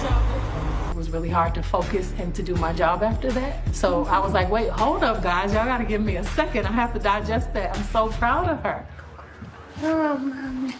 It was really hard to focus and to do my job after that. So I was like, wait, hold up, guys. Y'all gotta give me a second. I have to digest that. I'm so proud of her. Oh, mommy.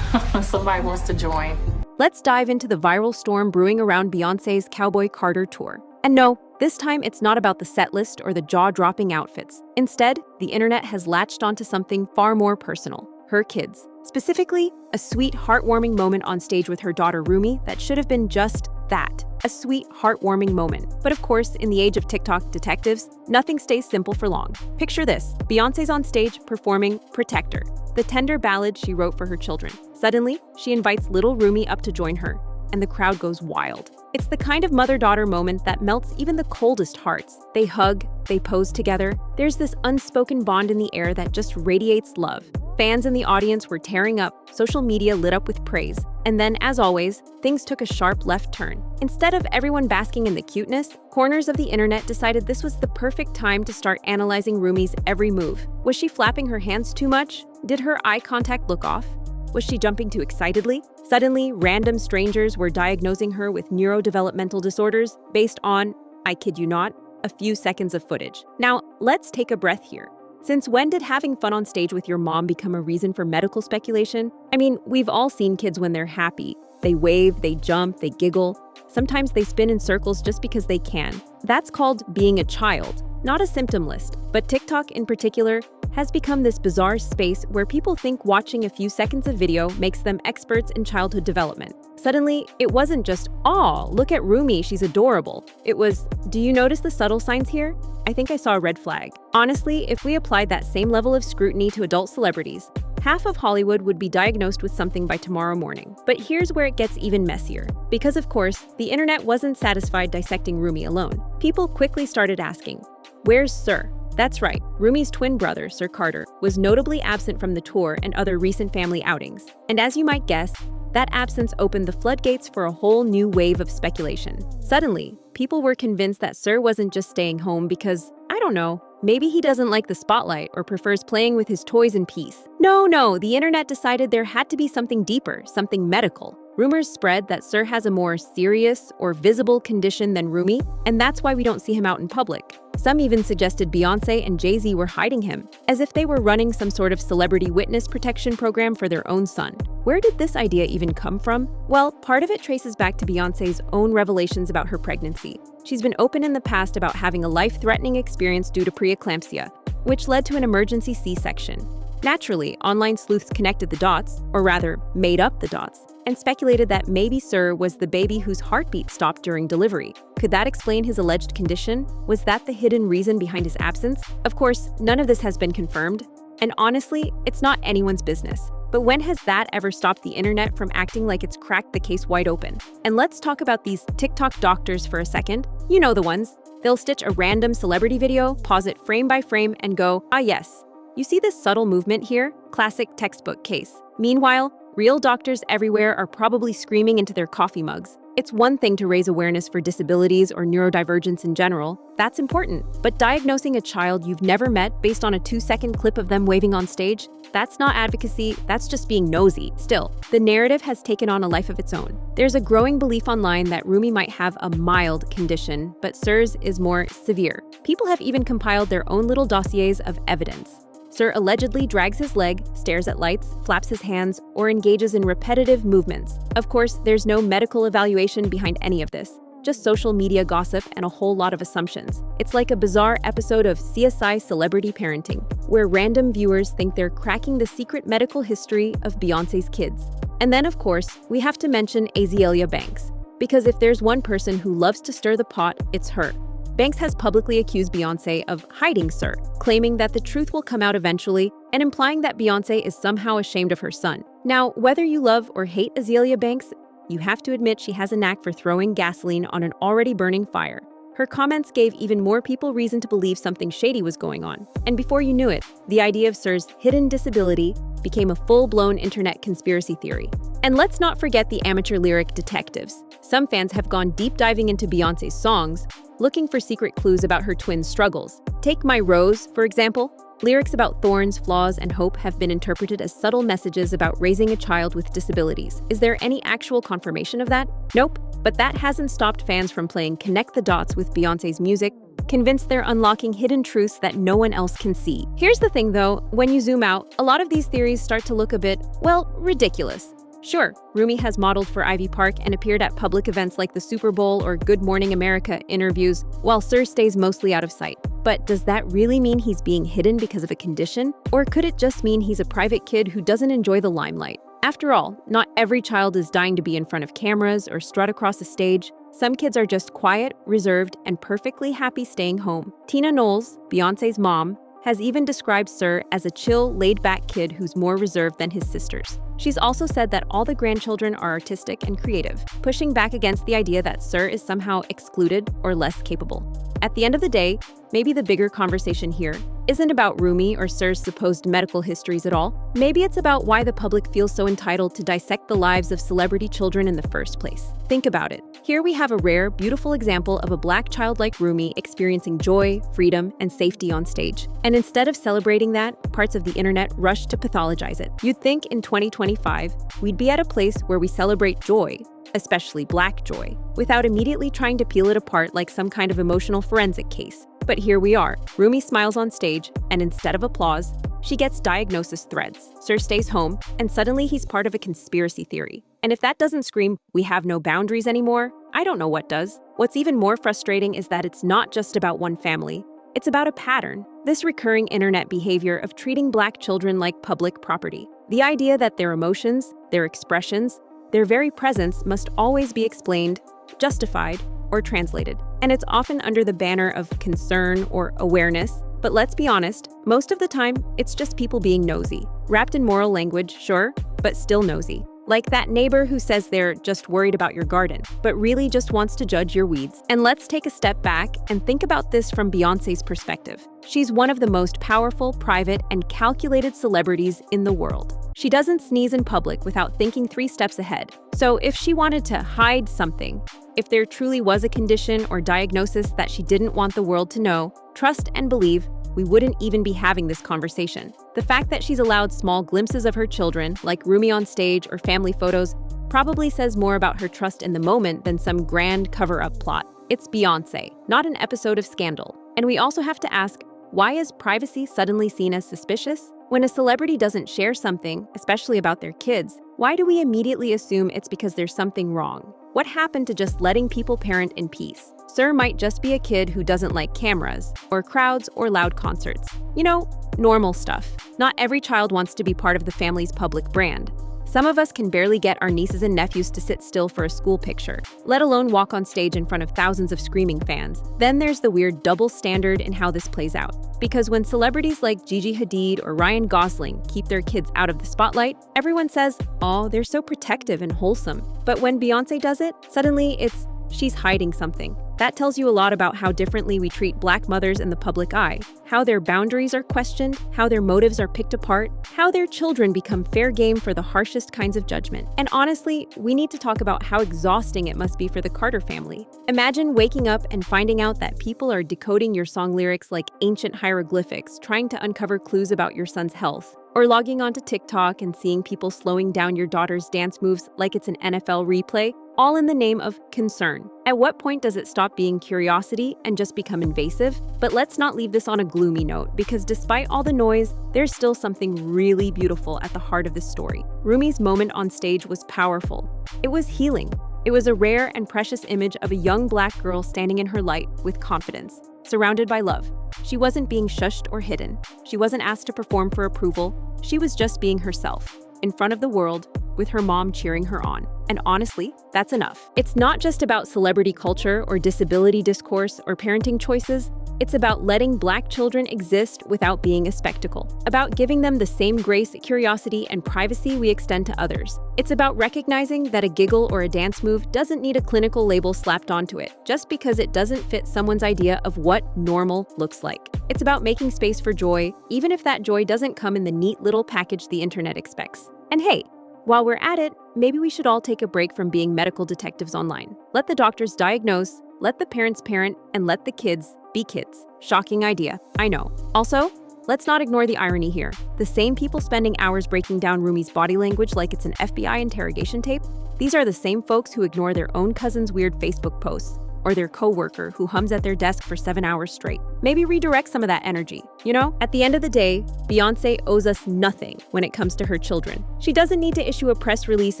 Somebody wants to join. Let's dive into the viral storm brewing around Beyonce's Cowboy Carter tour. And no, this time it's not about the set list or the jaw-dropping outfits. Instead, the internet has latched onto something far more personal: her kids. Specifically, a sweet, heartwarming moment on stage with her daughter Rumi that should have been just that, a sweet, heartwarming moment. But of course, in the age of TikTok detectives, nothing stays simple for long. Picture this: Beyonce's on stage performing Protector, the tender ballad she wrote for her children. Suddenly, she invites little Rumi up to join her, and the crowd goes wild. It's the kind of mother-daughter moment that melts even the coldest hearts. They hug, they pose together. There's this unspoken bond in the air that just radiates love. Fans in the audience were tearing up, social media lit up with praise. And then, as always, things took a sharp left turn. Instead of everyone basking in the cuteness, corners of the internet decided this was the perfect time to start analyzing Rumi's every move. Was she flapping her hands too much? Did her eye contact look off? Was she jumping too excitedly? Suddenly, random strangers were diagnosing her with neurodevelopmental disorders based on, I kid you not, a few seconds of footage. Now, let's take a breath here. Since when did having fun on stage with your mom become a reason for medical speculation? I mean, we've all seen kids when they're happy. They wave, they jump, they giggle. Sometimes they spin in circles just because they can. That's called being a child, not a symptom list. But TikTok in particular has become this bizarre space where people think watching a few seconds of video makes them experts in childhood development. Suddenly, it wasn't just, "Aw, look at Rumi, she's adorable." It was, "Do you notice the subtle signs here? I think I saw a red flag." Honestly, if we applied that same level of scrutiny to adult celebrities, half of Hollywood would be diagnosed with something by tomorrow morning. But here's where it gets even messier. Because of course, the internet wasn't satisfied dissecting Rumi alone. People quickly started asking, where's Sir? That's right, Rumi's twin brother, Sir Carter, was notably absent from the tour and other recent family outings. And as you might guess, that absence opened the floodgates for a whole new wave of speculation. Suddenly, people were convinced that Sir wasn't just staying home because, I don't know, maybe he doesn't like the spotlight or prefers playing with his toys in peace. No, the internet decided there had to be something deeper, something medical. Rumors spread that Sir has a more serious or visible condition than Rumi, and that's why we don't see him out in public. Some even suggested Beyonce and Jay-Z were hiding him, as if they were running some sort of celebrity witness protection program for their own son. Where did this idea even come from? Well, part of it traces back to Beyonce's own revelations about her pregnancy. She's been open in the past about having a life-threatening experience due to preeclampsia, which led to an emergency C-section. Naturally, online sleuths connected the dots, or rather, made up the dots, and speculated that maybe Sir was the baby whose heartbeat stopped during delivery. Could that explain his alleged condition? Was that the hidden reason behind his absence? Of course, none of this has been confirmed, and honestly, it's not anyone's business. But when has that ever stopped the internet from acting like it's cracked the case wide open? And let's talk about these TikTok doctors for a second. You know the ones. They'll stitch a random celebrity video, pause it frame by frame, and go, ah yes. You see this subtle movement here? Classic textbook case. Meanwhile, real doctors everywhere are probably screaming into their coffee mugs. It's one thing to raise awareness for disabilities or neurodivergence in general. That's important. But diagnosing a child you've never met based on a 2-second clip of them waving on stage? That's not advocacy, that's just being nosy. Still, the narrative has taken on a life of its own. There's a growing belief online that Rumi might have a mild condition, but Sir's is more severe. People have even compiled their own little dossiers of evidence. Sir allegedly drags his leg, stares at lights, flaps his hands, or engages in repetitive movements. Of course, there's no medical evaluation behind any of this, just social media gossip and a whole lot of assumptions. It's like a bizarre episode of CSI Celebrity Parenting, where random viewers think they're cracking the secret medical history of Beyonce's kids. And then, of course, we have to mention Azealia Banks, because if there's one person who loves to stir the pot, it's her. Banks has publicly accused Beyonce of hiding Sir, claiming that the truth will come out eventually and implying that Beyonce is somehow ashamed of her son. Now, whether you love or hate Azealia Banks, you have to admit she has a knack for throwing gasoline on an already burning fire. Her comments gave even more people reason to believe something shady was going on. And before you knew it, the idea of Sir's hidden disability became a full-blown internet conspiracy theory. And let's not forget the amateur lyric detectives. Some fans have gone deep diving into Beyonce's songs, looking for secret clues about her twins' struggles. Take My Rose, for example. Lyrics about thorns, flaws, and hope have been interpreted as subtle messages about raising a child with disabilities. Is there any actual confirmation of that? Nope. But that hasn't stopped fans from playing connect the dots with Beyonce's music, convinced they're unlocking hidden truths that no one else can see. Here's the thing though, when you zoom out, a lot of these theories start to look a bit, well, ridiculous. Sure, Rumi has modeled for Ivy Park and appeared at public events like the Super Bowl or Good Morning America interviews, while Sir stays mostly out of sight. But does that really mean he's being hidden because of a condition? Or could it just mean he's a private kid who doesn't enjoy the limelight? After all, not every child is dying to be in front of cameras or strut across a stage. Some kids are just quiet, reserved, and perfectly happy staying home. Tina Knowles, Beyonce's mom, has even described Sir as a chill, laid-back kid who's more reserved than his sisters. She's also said that all the grandchildren are artistic and creative, pushing back against the idea that Sir is somehow excluded or less capable. At the end of the day, maybe the bigger conversation here isn't about Rumi or Sir's supposed medical histories at all. Maybe it's about why the public feels so entitled to dissect the lives of celebrity children in the first place. Think about it. Here we have a rare, beautiful example of a Black child like Rumi experiencing joy, freedom, and safety on stage. And instead of celebrating that, parts of the internet rush to pathologize it. You'd think in 2025, we'd be at a place where we celebrate joy, especially Black joy, without immediately trying to peel it apart like some kind of emotional forensic case. But here we are. Rumi smiles on stage, and instead of applause, she gets diagnosis threads. Sir stays home, and suddenly he's part of a conspiracy theory. And if that doesn't scream, we have no boundaries anymore, I don't know what does. What's even more frustrating is that it's not just about one family. It's about a pattern. This recurring internet behavior of treating Black children like public property. The idea that their emotions, their expressions, their very presence must always be explained, justified, or translated. And it's often under the banner of concern or awareness. But let's be honest, most of the time, it's just people being nosy. Wrapped in moral language, sure, but still nosy. Like that neighbor who says they're just worried about your garden, but really just wants to judge your weeds. And let's take a step back and think about this from Beyonce's perspective. She's one of the most powerful, private, and calculated celebrities in the world. She doesn't sneeze in public without thinking 3 steps ahead. So if she wanted to hide something, if there truly was a condition or diagnosis that she didn't want the world to know, trust and believe, we wouldn't even be having this conversation. The fact that she's allowed small glimpses of her children, like Rumi on stage or family photos, probably says more about her trust in the moment than some grand cover-up plot. It's Beyonce, not an episode of Scandal. And we also have to ask, why is privacy suddenly seen as suspicious? When a celebrity doesn't share something, especially about their kids, why do we immediately assume it's because there's something wrong? What happened to just letting people parent in peace? Sir might just be a kid who doesn't like cameras, or crowds, or loud concerts. You know, normal stuff. Not every child wants to be part of the family's public brand. Some of us can barely get our nieces and nephews to sit still for a school picture, let alone walk on stage in front of thousands of screaming fans. Then there's the weird double standard in how this plays out. Because when celebrities like Gigi Hadid or Ryan Gosling keep their kids out of the spotlight, everyone says, "Oh, they're so protective and wholesome." But when Beyonce does it, suddenly she's hiding something. That tells you a lot about how differently we treat Black mothers in the public eye, how their boundaries are questioned, how their motives are picked apart, how their children become fair game for the harshest kinds of judgment. And honestly, we need to talk about how exhausting it must be for the Carter family. Imagine waking up and finding out that people are decoding your song lyrics like ancient hieroglyphics, trying to uncover clues about your son's health. Or logging onto TikTok and seeing people slowing down your daughter's dance moves like it's an NFL replay, all in the name of concern. At what point does it stop being curiosity and just become invasive? But let's not leave this on a gloomy note, because despite all the noise, there's still something really beautiful at the heart of this story. Rumi's moment on stage was powerful. It was healing. It was a rare and precious image of a young Black girl standing in her light with confidence, surrounded by love. She wasn't being shushed or hidden. She wasn't asked to perform for approval. She was just being herself, in front of the world, with her mom cheering her on. And honestly, that's enough. It's not just about celebrity culture or disability discourse or parenting choices. It's about letting Black children exist without being a spectacle, about giving them the same grace, curiosity, and privacy we extend to others. It's about recognizing that a giggle or a dance move doesn't need a clinical label slapped onto it, just because it doesn't fit someone's idea of what normal looks like. It's about making space for joy, even if that joy doesn't come in the neat little package the internet expects. And hey, while we're at it, maybe we should all take a break from being medical detectives online. Let the doctors diagnose, let the parents parent, and let the kids be kids. Shocking idea, I know. Also, Let's not ignore the irony here. The same people spending hours breaking down Rumi's body language like it's an FBI interrogation tape, these are the same folks who ignore their own cousin's weird Facebook posts, or their coworker who hums at their desk for 7 hours straight. Maybe redirect some of that energy. You know, at the end of the day, Beyonce owes us nothing when it comes to her children. She doesn't need to issue a press release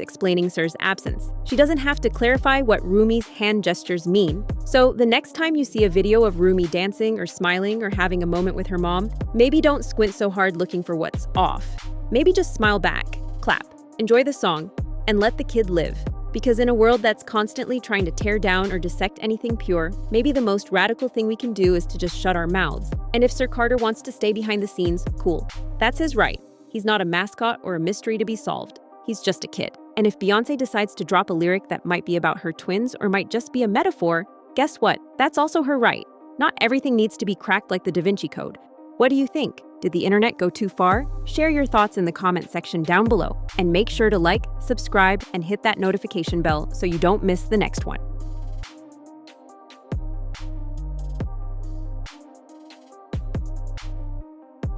explaining Sir's absence. She doesn't have to clarify what Rumi's hand gestures mean. So the next time you see a video of Rumi dancing or smiling or having a moment with her mom, maybe don't squint so hard looking for what's off. Maybe just smile back, clap, enjoy the song, and let the kid live. Because in a world that's constantly trying to tear down or dissect anything pure, maybe the most radical thing we can do is to just shut our mouths. And if Sir Carter wants to stay behind the scenes, cool. That's his right. He's not a mascot or a mystery to be solved. He's just a kid. And if Beyonce decides to drop a lyric that might be about her twins or might just be a metaphor, guess what? That's also her right. Not everything needs to be cracked like the Da Vinci Code. What do you think? Did the internet go too far? Share your thoughts in the comment section down below, and make sure to like, subscribe, and hit that notification bell so you don't miss the next one.